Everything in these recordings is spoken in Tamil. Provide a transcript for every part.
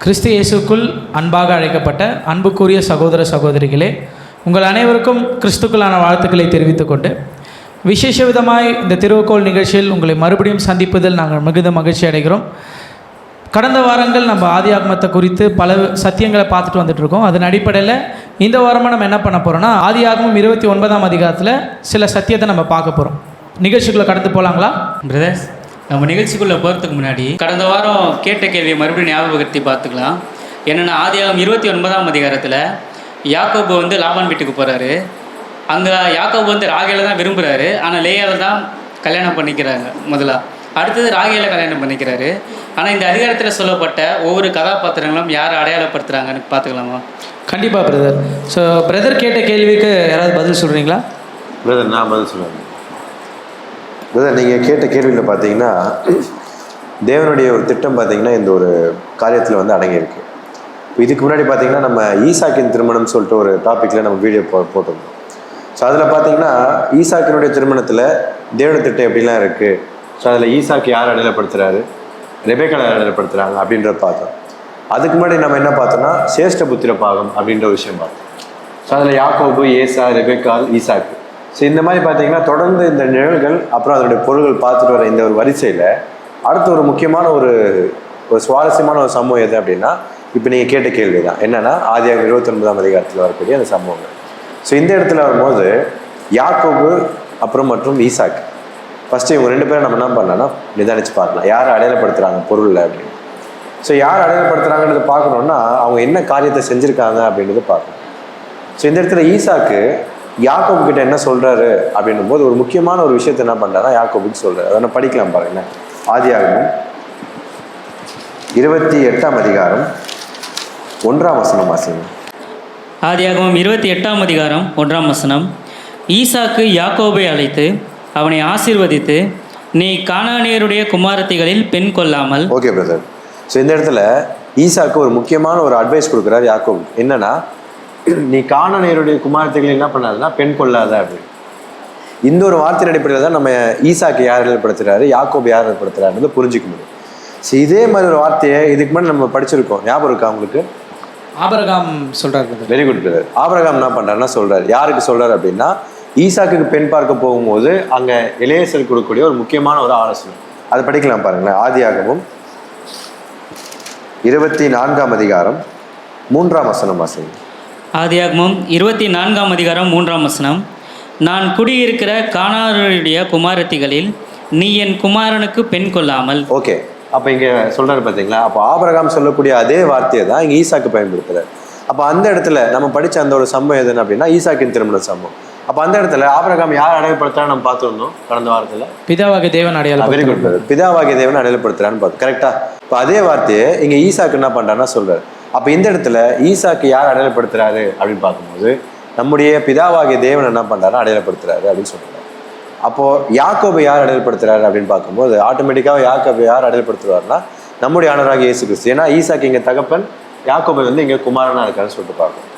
கிறிஸ்து இயேசுக்குள் அன்பாக அழைக்கப்பட்ட அன்புக்குரிய சகோதர சகோதரிகளே, உங்கள் அனைவருக்கும் கிறிஸ்துக்குள்ளான வாழ்த்துக்களை தெரிவித்துக்கொண்டு விசேஷ விதமாய் இந்த திருவக்கோள் நிகழ்ச்சியில் உங்களை மறுபடியும் சந்திப்பதில் நாங்கள் மிகுந்த மகிழ்ச்சி அடைகிறோம். கடந்த வாரங்கள் நம்ம ஆதியாகமத்தை குறித்து பல சத்தியங்களை பார்த்துட்டு வந்துட்டுருக்கோம். அதன் அடிப்படையில் இந்த வாரமாக நம்ம என்ன பண்ண போகிறோம்னா, ஆதியாகமம் 29ஆம் அதிகாரத்தில் சில சத்தியத்தை நம்ம பார்க்க போகிறோம். நிகழ்ச்சிக்குள்ளே கடந்து போகலாங்களா பிரதர்ஸ்? நம்ம நிகழ்ச்சிக்குள்ளே போகிறதுக்கு முன்னாடி கடந்த வாரம் கேட்ட கேள்வியை மறுபடியும் ஞாபகப்படுத்தி பார்த்துக்கலாம். என்னென்னா, ஆதியாகமம் 29ஆம் அதிகாரத்தில் யாக்கோபு லாபான் வீட்டுக்கு போகிறாரு. அங்கே யாக்கோபு ராகேலை தான் விரும்புகிறாரு. ஆனால் லேயாவை தான் கல்யாணம் பண்ணிக்கிறாங்க முதலாக. அடுத்தது ராகேலை கல்யாணம் பண்ணிக்கிறாரு. ஆனால் இந்த அதிகாரத்தில் சொல்லப்பட்ட ஒவ்வொரு கதாபாத்திரங்களும் யாரை அடையாளப்படுத்துகிறாங்கன்னு பார்த்துக்கலாமா? கண்டிப்பாக பிரதர். ஸோ பிரதர் கேட்ட கேள்விக்கு யாராவது பதில் சொல்கிறீங்களா? பிரதர், நான் பதில் சொல்லுவேன். பிரதர், நீங்கள் கேட்ட கேள்வியில் பார்த்தீங்கன்னா, தேவனுடைய ஒரு திட்டம் பார்த்தீங்கன்னா இந்த ஒரு காரியத்தில் அடங்கியிருக்கு. இதுக்கு முன்னாடி பார்த்தீங்கன்னா நம்ம ஈசாக்கின் திருமணம் சொல்லிட்டு ஒரு டாப்பிக்கில் நம்ம வீடியோ போட்டிருந்தோம். ஸோ அதில் பார்த்தீங்கன்னா ஈசாக்கினுடைய திருமணத்தில் தேவனுடைய திட்டம் எப்படிலாம் இருக்குது, ஸோ அதில் ஈசாக்கு யார் அடையாளப்படுத்துகிறாரு, ரெபேக்கால் யார் அடையாளப்படுத்துகிறாங்க அப்படின்றத பார்த்தோம். அதுக்கு முன்னாடி நம்ம என்ன பார்த்தோம்னா சேஷ்ட புத்திர பாகம் அப்படின்ற ஒரு விஷயம் பார்த்தோம். ஸோ அதில் யாக்கோபு, ஏசா, ரெபேக்கால், ஈசாக்கு. ஸோ இந்த மாதிரி பார்த்தீங்கன்னா தொடர்ந்து இந்த நிழல்கள் அப்புறம் அதனுடைய பொருள்கள் பார்த்துட்டு வர இந்த ஒரு வரிசையில் அடுத்த ஒரு முக்கியமான ஒரு சுவாரஸ்யமான ஒரு சம்பவம் எது அப்படின்னா, இப்போ நீங்கள் கேட்ட கேள்வி தான் என்னென்னா, ஆதியாகமம் 29ஆம் அதிகாரத்தில் வரக்கூடிய அந்த சம்பவங்கள். ஸோ இந்த இடத்துல வரும்போது யாக்கோபு அப்புறம் மற்றும் ஈசாக்கு, ஃபஸ்ட்டு இவங்க ரெண்டு பேரும் நம்ம என்ன பண்ணலாம்னா நிதானிச்சு பார்க்கலாம் யாரை அடையாளப்படுத்துகிறாங்க பொருளில் அப்படின்னு. ஸோ யார் அடையாளப்படுத்துகிறாங்கன்றதை பார்க்கணுன்னா அவங்க என்ன காரியத்தை செஞ்சுருக்காங்க அப்படின்றத பார்க்கணும். ஸோ இந்த இடத்துல ஈசாக்கு யாக்கோபு கிட்ட என்ன சொல்கிறாரு அப்படின்னும் போது ஒரு முக்கியமான ஒரு விஷயத்தை என்ன பண்ணுறாருன்னா யாக்கோபுக்கு சொல்கிறார். அதை நான் படிக்கலாம் பாருங்க. ஆதியாகமம் 28ஆம் அதிகாரம் 1ஆம் வசனம் வாசிங்க. ஆதியாகமம் 28ஆம் அதிகாரம் 1ஆம் வசனம். ஈசாக்கு யாக்கோபை அழைத்து அவனை ஆசீர்வதித்து, நீ கானானியருடைய குமாரத்திகளில் பெண் கொள்ளாமல். Okay brother. ஸோ இந்த இடத்துல ஈசாக்கு ஒரு முக்கியமான ஒரு அட்வைஸ் கொடுக்குறாரு யாக்கோபு. என்னன்னா, நீ கானானியருடைய குமாரத்திகளில் என்ன பண்ணாதுன்னா பெண் கொள்ளாத அப்படின்னு. இந்த ஒரு வார்த்தையின் அடிப்படையில் தான் நம்ம ஈசாக்கு யார் ஏற்படுத்துறாரு, யாக்கோபு யார் ஏற்படுத்துறாருன்னு புரிஞ்சிக்க முடியும். ஸோ இதே மாதிரி ஒரு வார்த்தையை இதுக்கு முன்னாடி நம்ம படிச்சிருக்கோம். ஞாபகம் இருக்கா உங்களுக்கு? ஆபிரகாம் சொல்கிறாரு. Very good brother. ஆபிரகாம் என்ன பண்ணுறாருன்னா சொல்கிறார். யாருக்கு சொல்கிறார் அப்படின்னா, ஈசாக்கு பெண் பார்க்க போகும்போது அங்கே எலேசர் கொடுக்கக்கூடிய ஒரு முக்கியமான ஒரு ஆலோசனை. அதை படிக்கலாம் பாருங்களேன். ஆதியாகமம் 24ஆம் அதிகாரம் 3ஆம் வசனம் வாசிங்க. ஆதியாகமம் 24ஆம் அதிகாரம் 3ஆம் வசனம். நான் குடியிருக்கிற கானானியருடைய குமாரத்திகளில் நீ என் குமாரனுக்கு பெண் கொள்ளாமல். ஓகே, அப்போ இங்கே சொல்கிறாரு பார்த்தீங்களா. அப்போ ஆபிரகாம் சொல்லக்கூடிய அதே வார்த்தையை தான் இங்கே ஈசாக்கு பயன்படுத்துகிறார். அப்போ அந்த இடத்துல நம்ம படித்த அந்த ஒரு சம்பவம் எதுன்னு அப்படின்னா ஈசாக்கின் திருமண சம்பவம். அப்போ அந்த இடத்துல ஆபிரகாம் யார் அடையாளப்படுத்துறான்னு நம்ம பார்த்துருந்தோம் கடந்த வாரத்தில். பிதாவாகிய தேவன் அடையாளம். Very good brother. பிதாவாகிய தேவன் அடையாளப்படுத்துறான்னு பார்த்தோம். கரெக்டா? இப்போ அதே வார்த்தையை இங்கே ஈசாக்கு என்ன பண்ணுறாருன்னா சொல்கிறார். அப்போ இந்த இடத்துல ஈசாக்கு யார் அடையாளப்படுத்துறாரு அப்படின்னு பார்க்கும்போது நம்முடைய பிதாவாகிய தேவன் என்ன பண்ணுறாரு அடையாளப்படுத்துறாரு அப்படின்னு சொல்கிறார். அப்போது யாக்கோபை யார் அடையாளப்படுத்துறாரு அப்படின்னு பார்க்கும்போது ஆட்டோமேட்டிக்காக யாக்கோபை யார் அடையாளப்படுத்துவார்னா நம்முடைய ஆண்டவராகிய இயேசு கிறிஸ்து. ஏன்னா ஈசாக்கு இங்கே தகப்பன், யாக்கோபை இங்கே குமாரனா இருக்காருன்னு சொல்லிட்டு பார்க்கணும்.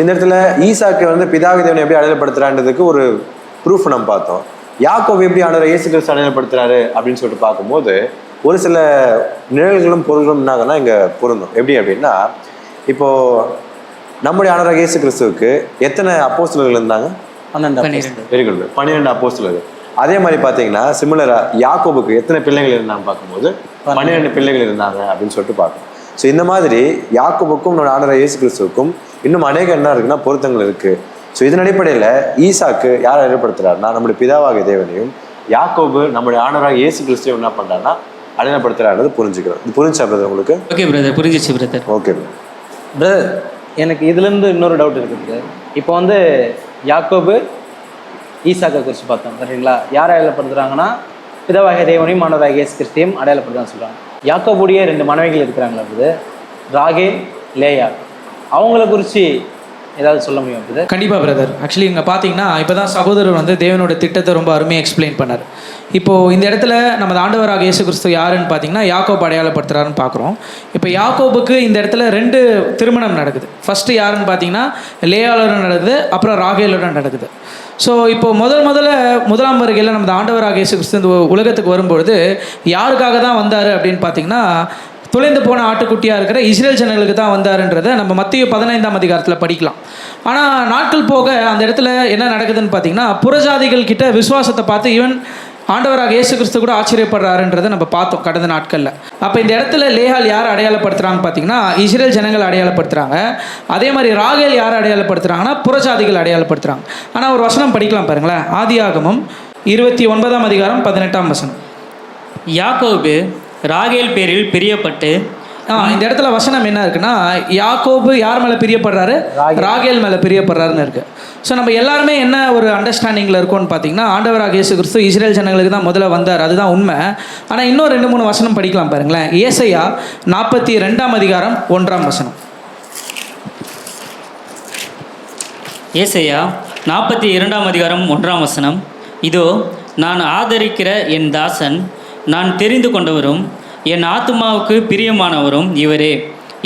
இந்த இடத்துல ஈசாக்கு பிதாவாகிய தேவனை எப்படி அடையாளப்படுத்துறான்றதுக்கு ஒரு ப்ரூஃப் நம்ம பார்த்தோம். யாக்கோபு எப்படி ஆண்டவர் இயேசு கிறிஸ்து அடையாளப்படுத்துறாரு அப்படின்னு சொல்லிட்டு பார்க்கும்போது ஒரு சில நிழல்களும் பொருள்களும் என்னாகனா இங்கே பொருந்தும். எப்படி அப்படின்னா, இப்போது நம்முடைய ஆண்டவர் இயேசு கிறிஸ்துவுக்கு எத்தனை அப்போஸ்தலர்கள் இருந்தாங்க? 12. Very good. 12 அப்போஸ்தலர்கள். அதே மாதிரி பார்த்தீங்கன்னா சிமிலராக யாக்கோபுக்கு எத்தனை பிள்ளைகள் இருந்தாங்க பார்க்கும்போது 12 பிள்ளைகள் இருந்தாங்க அப்படின்னு சொல்லிட்டு பார்க்கணும். ஸோ இந்த மாதிரி யாக்கோபுக்கும் நம்மளோட ஆண்டவர் இயேசு கிறிஸ்துவுக்கும் இன்னும் அநேக என்ன இருக்குன்னா பொருத்தங்கள் இருக்குது. ஸோ இதன் அடிப்படையில் ஈசாக்கு யார் அடையாளப்படுத்துறாருன்னா நம்முடைய பிதாவாகிய தேவனையும், யாக்கோபு நம்முடைய ஆண்டவராக இயேசு கிறிஸ்துவையும் என்ன பண்ணுறாருன்னா அடையாளப்படுத்துறாருன்றது புரிஞ்சுக்கிறோம். இது புரிஞ்சா பிரதர் உங்களுக்கு? ஓகே பிரதர், புரிஞ்சிச்சு பிரதர். ஓகே பிரதர், எனக்கு இதுலேருந்து இன்னொரு டவுட் இருக்குது பிரதர். இப்போ யாக்கோபு ஈசாக்கை குறித்து பார்த்தோம் சரிங்களா. யார் அடையாளப்படுத்துகிறாங்கன்னா பிதாவாகிய தேவனையும் ஆண்டவராகிய இயேசு கிறிஸ்துவையும் அடையாளப்படுத்தான்னு சொல்கிறாங்க. யாக்கோபுடைய 2 மனைவிகள் இருக்கிறாங்களா பிரதர், ராகேல், லேயா. அவங்கள குறித்து ஏதாவது சொல்ல முடியும் பிரதர்? கண்டிப்பாக பிரதர். ஆக்சுவலி இங்கே பார்த்தீங்கன்னா இப்போ தான் சகோதரர் தேவனோட திட்டத்தை ரொம்ப அருமையாக எக்ஸ்பிளைன் பண்ணார். இப்போது இந்த இடத்துல நமது ஆண்டவராக இயேசு கிறிஸ்து யாருன்னு பார்த்தீங்கன்னா யாக்கோபு அடையாளப்படுத்துகிறாருன்னு பார்க்குறோம். இப்போ யாக்கோபுக்கு இந்த இடத்துல 2 திருமணம் நடக்குது. ஃபஸ்ட்டு யாருன்னு பார்த்தீங்கன்னா லேயாளோட நடக்குது, அப்புறம் ராகேலோட நடக்குது. ஸோ இப்போது முதலாம் வருகையில் நமது ஆண்டவராக இயேசு கிறிஸ்து இந்த உலகத்துக்கு வரும்பொழுது யாருக்காக தான் வந்தார் அப்படின்னு பார்த்தீங்கன்னா துளைந்து போன ஆட்டுக்குட்டியாக இருக்கிற இஸ்ரேல் ஜனங்களுக்கு தான் வந்தாருன்றதை நம்ம மத்திய 15ஆம் அதிகாரத்தில் படிக்கலாம். ஆனால் நாட்கள் போக அந்த இடத்துல என்ன நடக்குதுன்னு பார்த்தீங்கன்னா, புறஜாதிகள் கிட்ட விசுவாசத்தை பார்த்து இவன் ஆண்டவராக இயேசு கிறிஸ்து கூட ஆச்சரியப்படுறாருன்றதை நம்ம பார்த்தோம் கடந்த நாட்களில். அப்போ இந்த இடத்துல லேயால் யார் அடையாளப்படுத்துகிறாங்க பார்த்தீங்கன்னா, இஸ்ரேல் ஜனங்கள் அடையாளப்படுத்துகிறாங்க. அதே மாதிரி ராகேல் யார் அடையாளப்படுத்துகிறாங்கன்னா, புறஜாதிகள் அடையாளப்படுத்துகிறாங்க. ஆனால் ஒரு வசனம் படிக்கலாம் பாருங்களேன். ஆதியாகமம் 29ஆம் அதிகாரம் 18ஆம் வசனம். யாக்கோபு ராகேல் பேரில் பிரியப்பட்டு, இந்த இடத்துல வசனம் என்ன இருக்குன்னா, யாக்கோபு யார் மேலே பிரியப்படுறாரு? ராகேல் மேலே பிரியப்படுறாருன்னு இருக்கு. ஸோ நம்ம எல்லாருமே என்ன ஒரு அண்டர்ஸ்டாண்டிங்கில் இருக்கோன்னு பார்த்தீங்கன்னா, ஆண்டவராக இயேசு கிறிஸ்து இஸ்ரேல் ஜனங்களுக்கு தான் முதல்ல வந்தார், அதுதான் உண்மை. ஆனால் இன்னும் 2-3 வசனம் படிக்கலாம் பாருங்களேன். ஏசாயா 42ஆம் அதிகாரம் 1ஆம் வசனம். ஏசாயா 42ஆம் அதிகாரம் 1ஆம் வசனம். இதோ நான் ஆதரிக்கிற என் தாசன், நான் தெரிந்து கொண்டவரும் என் ஆத்துமாவுக்கு பிரியமானவரும் இவரே.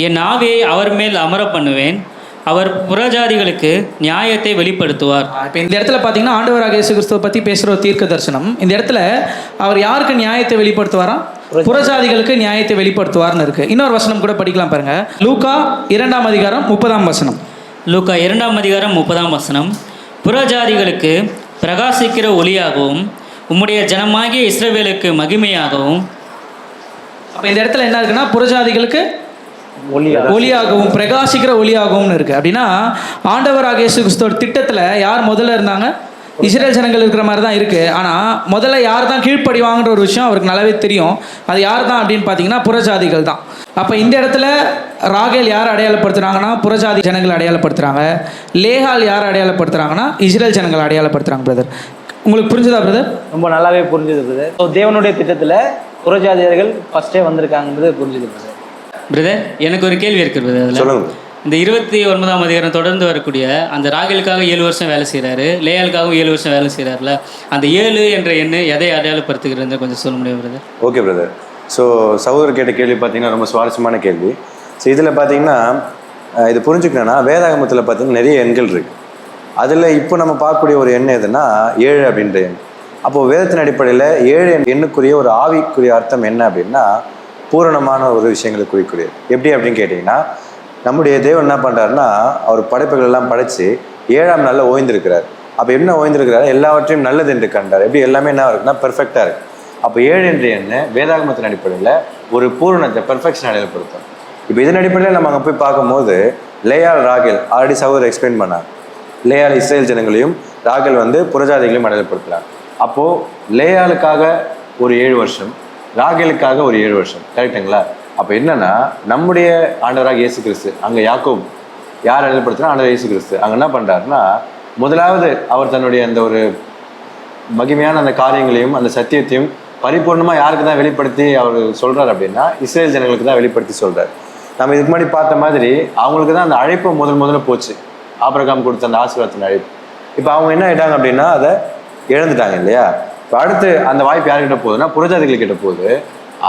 என் ஆவியை அவர் மேல் அமர பண்ணுவேன், அவர் புறஜாதிகளுக்கு நியாயத்தை வெளிப்படுத்துவார். இப்போ இந்த இடத்துல பார்த்தீங்கன்னா, ஆண்டவராக இயேசு கிறிஸ்துவை பற்றி பேசுகிற ஒரு தீர்க்க தரிசனம். இந்த இடத்துல அவர் யாருக்கு நியாயத்தை வெளிப்படுத்துவாராம்? புறஜாதிகளுக்கு நியாயத்தை வெளிப்படுத்துவார்னு இருக்கு. இன்னொரு வசனம் கூட படிக்கலாம் பாருங்க. லூக்கா 2ஆம் அதிகாரம் 30ஆம் வசனம். லூக்கா 2ஆம் அதிகாரம் 30ஆம் வசனம். புறஜாதிகளுக்கு பிரகாசிக்கிற ஒளியாகவும் உம்முடைய ஜனமாகிய இஸ்ரவேலுக்கு மகிமையாகவும். அப்போ இந்த இடத்துல என்ன இருக்குன்னா, புறஜாதிகளுக்கு ஒளியாகவும் பிரகாசிக்கிற ஒளியாகவும் இருக்கு. அப்படின்னா ஆண்டவராக இயேசு கிறிஸ்துவோட திட்டத்தில் யார் முதல்ல இருந்தாங்க? இஸ்ரேல் ஜனங்கள் இருக்கிற மாதிரி தான் இருக்குது. ஆனால் முதல்ல யார் தான் கீழ்ப்படிவாங்கன்ற ஒரு விஷயம் அவருக்கு நல்லாவே தெரியும். அது யார் தான் அப்படின்னு பார்த்தீங்கன்னா, புறஜாதிகள் தான். அப்போ இந்த இடத்துல ராகேல் யார் அடையாளப்படுத்துகிறாங்கன்னா, புறஜாதி ஜனங்கள் அடையாளப்படுத்துகிறாங்க. லேயால் யார் அடையாளப்படுத்துகிறாங்கன்னா, இஸ்ரேல் ஜனங்கள் அடையாளப்படுத்துகிறாங்க. பிரதர், உங்களுக்கு புரிஞ்சுதா பிரதர்? ரொம்ப நல்லாவே புரிஞ்சுது பிரதர். ஸோ தேவனுடைய திட்டத்தில் புறஜாதியர்கள் ஃபஸ்ட்டே வந்திருக்காங்கிறது புரிஞ்சுது பிரதர். பிரதர், எனக்கு ஒரு கேள்வி இருக்குது பிரதர். அதில் சொல்லுங்க. இந்த 29ஆம் அதிகாரம் தொடர்ந்து வரக்கூடிய அந்த ராகேலுக்காக 7 வருஷம் வேலை செய்கிறாரு, லேயாலுக்காகவும் 7 வருஷம் வேலை செய்கிறாருல, அந்த 7 என்ற எண்ணு எதை அடையாளப்படுத்துகிறது கொஞ்சம் சொல்ல முடியும் பிரதர்? Okay brother. ஸோ சகோதரர் கேட்ட கேள்வி பார்த்தீங்கன்னா ரொம்ப சுவாரஸ்யமான கேள்வி. ஸோ இதில் பார்த்தீங்கன்னா இது புரிஞ்சுக்கணுன்னா, வேதாகமத்தில் பார்த்தீங்கன்னா நிறைய எண்கள் இருக்குது. அதில் இப்போ நம்ம பார்க்கக்கூடிய ஒரு எண் எதுன்னா 7 அப்படின்ற எண். அப்போது வேதத்தின் அடிப்படையில் 7 எண்ணுக்குரிய ஒரு ஆவிக்குரிய அர்த்தம் என்ன அப்படின்னா, பூரணமான ஒரு விஷயங்களை குறிக்கூடியது. எப்படி அப்படின்னு கேட்டிங்கன்னா, நம்முடைய தேவன் என்ன பண்ணுறாருன்னா, அவர் படைப்புகள் எல்லாம் படைத்து 7ஆம் நாளில் ஓய்ந்திருக்கிறார். அப்போ என்ன ஓய்ந்திருக்கிறாரு? எல்லாவற்றையும் நல்லது என்று கண்டார். எப்படி எல்லாமே என்ன இருக்குன்னா பெர்ஃபெக்டாக இருக்குது. அப்போ 7 என்ற எண்ணு வேதாகமத்தின் அடிப்படையில் ஒரு பூரணத்தை பெர்ஃபெக்ஷன் அடையாளப்படுத்தும். இப்போ இதன் அடிப்படையில் நம்ம அங்கே போய் பார்க்கும்போது லேயால் ராகேல் ஆல்ரெடி சகோதரர் எக்ஸ்பிளைன் பண்ணார். லேயால் இஸ்ரேல் ஜனங்களையும் ராகேல் வந்து புறஜாதிகளையும் அடையாளப்படுத்துகிறார். அப்போது லேயாலுக்காக ஒரு 7 வருஷம், ராகேலுக்காக ஒரு 7 வருஷம். கரெக்டுங்களா? அப்போ என்னன்னா, நம்முடைய ஆண்டவராக இயேசு கிறிஸ்து அங்கே யாக்கோபு யார் அடையாளப்படுத்துனா? ஆண்டவர் இயேசு கிறிஸ்து. அங்கே என்ன பண்ணுறாருன்னா, முதலாவது அவர் தன்னுடைய அந்த ஒரு மகிமையான அந்த காரியங்களையும் அந்த சத்தியத்தையும் பரிபூர்ணமாக யாருக்கு தான் வெளிப்படுத்தி அவர் சொல்கிறார் அப்படின்னா, இஸ்ரேல் ஜனங்களுக்கு தான் வெளிப்படுத்தி சொல்கிறார். நம்ம இதுக்கு முன்னாடி பார்த்த மாதிரி அவங்களுக்கு தான் அந்த அழைப்பு முதல்ல போச்சு. ஆபிரகாம் கொடுத்த அந்த ஆசீர்வாதத்தின் அழைப்பு. இப்போ அவங்க என்ன ஆயிட்டாங்க அப்படின்னா, அதை இழந்துட்டாங்க இல்லையா? இப்போ அடுத்து அந்த வாய்ப்பு யார்கிட்ட போகுதுன்னா, புறஜாதிகள்கிட்ட போகுது.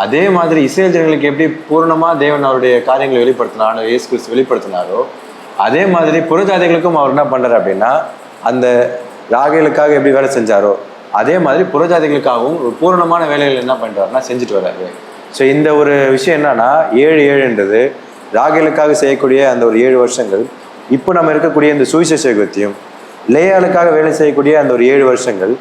அதே மாதிரி இஸ்ரேல் ஜனங்களுக்கு எப்படி பூர்ணமாக தேவன் அவருடைய காரியங்களை வெளிப்படுத்தினாரோ, இயேசு கிறிஸ்து வெளிப்படுத்தினாரோ, அதே மாதிரி புறஜாதிகளுக்கும் அவர் என்ன பண்ணுறாரு அப்படின்னா, அந்த ராகேலுக்காக எப்படி வேலை செஞ்சாரோ அதே மாதிரி புறஜாதிகளுக்காகவும் ஒரு பூரணமான வேலைகள் என்ன பண்ணுறாருன்னா செஞ்சுட்டு வர்றாரு. ஸோ இந்த ஒரு விஷயம் என்னன்னா, 7 ராகேலுக்காக செய்யக்கூடிய அந்த ஒரு 7 வருஷங்கள், இப்போ நம்ம இருக்கக்கூடிய இந்த சுவிசேஷ யுகத்தையும், லேயாலுக்காக வேலை செய்யக்கூடிய அந்த ஒரு 7 வருஷங்கள்,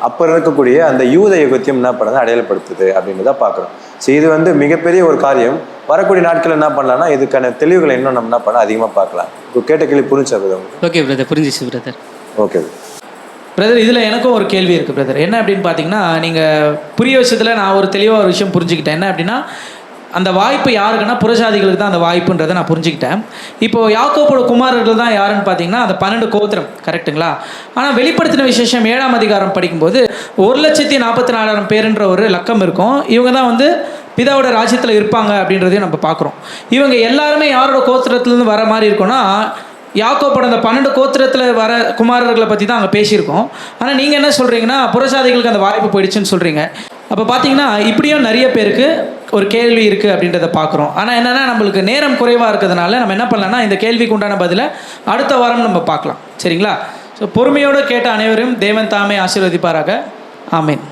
அப்போ இருக்கக்கூடிய அந்த யூத யுகத்தையும் என்ன பண்ணது அடையாளப்படுத்துது அப்படின்றத பார்க்குறோம். ஸோ இது வந்து மிகப்பெரிய ஒரு காரியம். வரக்கூடிய நாட்கள் என்ன பண்ணலாம்னா, இதுக்கான தெளிவுகளை இன்னும் நம்ம என்ன பண்ணலாம் அதிகமாக பார்க்கலாம். இப்போ கேட்ட கேள்வி புரிஞ்சா பிரதர்? ஓகே பிரதர், புரிஞ்சிச்சு பிரதர். ஓகே பிரதர், இதில் எனக்கும் ஒரு கேள்வி இருக்குது பிரதர். என்ன அப்படின்னு பார்த்தீங்கன்னா, நீங்கள் புரிய விஷயத்தில் நான் ஒரு தெளிவாக ஒரு விஷயம் புரிஞ்சுக்கிட்டேன். என்ன அப்படின்னா, அந்த வாய்ப்பு யாருக்குன்னா புறஜாதிகளுக்கு தான் அந்த வாய்ப்புன்றதை நான் புரிஞ்சுக்கிட்டேன். இப்போது யாக்கோபோட குமாரர்கள் தான் யாருன்னு பார்த்தீங்கன்னா, அந்த 12 கோத்திரம். கரெக்டுங்களா? ஆனால் வெளிப்படுத்தின விசேஷம் 7ஆம் அதிகாரம் படிக்கும்போது 1,44,000 பேருன்ற ஒரு லக்கம் இருக்கும். இவங்க தான் வந்து பிதாவோட ராஜ்யத்தில் இருப்பாங்க அப்படின்றதையும் நம்ம பார்க்குறோம். இவங்க எல்லாருமே யாரோட கோத்திரத்துலேருந்து வர மாதிரி இருக்கும்னா, யாக்கோபோட அந்த 12 கோத்திரத்தில் வர குமாரர்களை பற்றி தான் அங்கே பேசியிருக்கோம். ஆனால் நீங்கள் என்ன சொல்கிறீங்கன்னா, புறஜாதிகளுக்கு அந்த வாய்ப்பு போயிடுச்சுன்னு சொல்கிறீங்க. அப்போ பார்த்தீங்கன்னா இப்படியும் நிறைய பேருக்கு ஒரு கேள்வி இருக்குது அப்படின்றத பார்க்குறோம். ஆனால் என்னென்னா, நம்மளுக்கு நேரம் குறைவாக இருக்கிறதுனால நம்ம என்ன பண்ணலாம்னா, இந்த கேள்விக்கு உண்டான பதிலை அடுத்த வாரம் நம்ம பார்க்கலாம். சரிங்களா? ஸோ பொறுமையோடு கேட்ட அனைவரும் தேவன் தாமே ஆசீர்வதிப்பாராக. ஆமீன்.